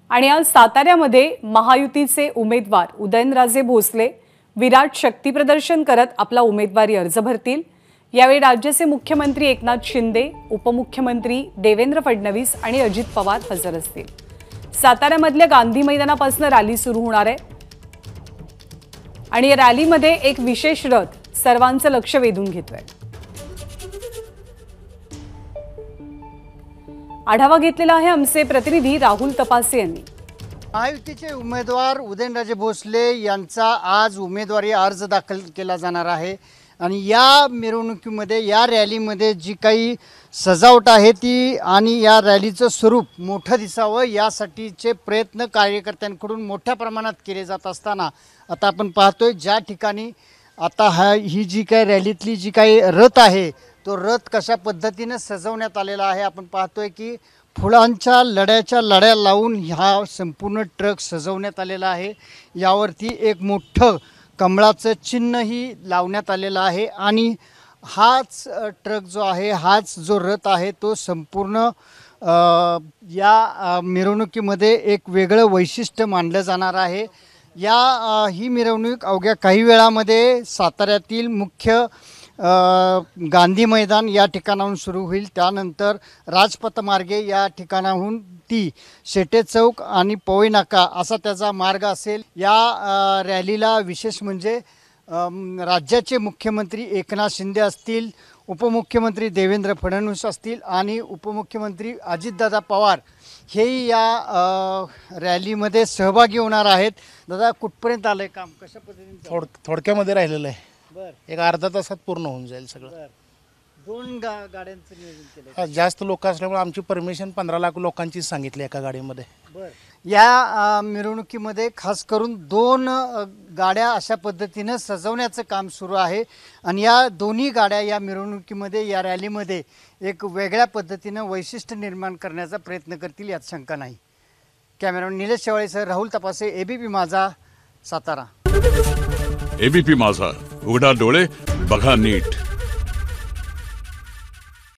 आणि आज साताऱ्यामध्ये महायुतीचे उमेदवार उदयनराजे भोसले विराट शक्तीप्रदर्शन करत आपला उमेदवारी अर्ज भरतील। यावेळी राज्याचे मुख्यमंत्री एकनाथ शिंदे, उपमुख्यमंत्री देवेंद्र फडणवीस आणि अजित पवार हजर असतील। साताऱ्यामधल्या गांधी मैदानापासून रॅली सुरू होणार आहे आणि या रॅलीमध्ये एक विशेष रथ सर्वांचं लक्ष वेधून घेतोय। आढावा घेतलेला आहे आमचे प्रतिनिधी राहुल तपासे यांनी। महायुतीचे उमेदवार उदयनराजे भोसले यांचा आज उमेदवारी अर्ज दाखल केला जाणार आहे आणि या मिरवणुकीमध्ये या रॅलीमध्ये जी काही सजावट आहे ती आणि या रॅलीचं स्वरूप मोठं दिसावं यासाठीचे प्रयत्न कार्यकर्त्यांकडून मोठ्या प्रमाणात केले जात असताना आता आपण पाहतोय ज्या ठिकाणी आता ही जी काही रॅलीतली जी काही रथ आहे तो रथ कशा पद्धतीने सजवण्यात आलेला आहे। आपण पाहतोय की फुलांच्या लड्या लावून हा संपूर्ण ट्रक सजवण्यात आलेला आहे। यावरती एक मोठं कमळाचं चिन्हही लावण्यात आलेलं आहे आणि हाच ट्रक जो आहे हाच जो रथ आहे तो संपूर्ण या मिरवणुकीमध्ये एक वेगळं वैशिष्ट्य मानलं जाणार आहे। ही मिरवणूक अवघ्या काही वेळामध्ये साताऱ्यातील मुख्य गांधी मैदान या ठिकाणाहून सुरू होईल। त्यानंतर राजपथ मार्गे या ठिकाणाहून ती शेटे चौक आणि पवई नाका असा त्याचा मार्ग असेल। या रॅलीला विशेष म्हणजे राज्याचे मुख्यमंत्री एकनाथ शिंदे असतील, उपमुख्यमंत्री देवेंद्र फडणवीस असतील आणि उपमुख्यमंत्री अजितदादा पवार हेही या रॅलीमध्ये सहभागी होणार आहेत। दादा, कुठपर्यंत आलंय काम, कशा पद्धतीने? थोडक्यामध्ये राहिलेलं आहे। बर, एक अर्धा तासात पूर्ण होऊन जाईल सगळं। दोन गाड्यांचं नियोजन केलं। जास्त लोक असल्यामुळे आमची परमिशन 15 लाख लोकांची सांगितली एका गाडीमध्ये। बर, या मिरवणुकीमध्ये खास करून 2 गाड्या अशा पद्धतीने सजवण्याचं काम सुरू आहे आणि या दोन्ही गाड्या या मिरवणुकीमध्ये या रॅलीमध्ये एक वेगळ्या पद्धतीने वैशिष्ट्य निर्माण करण्याचा प्रयत्न करतील यात शंका नाही। कॅमेरामॅन निलेश शेवाळेसह राहुल तपासे, एबीपी माझा, सातारा। एबीपी माझा, उघडा डोळे बघा नीट।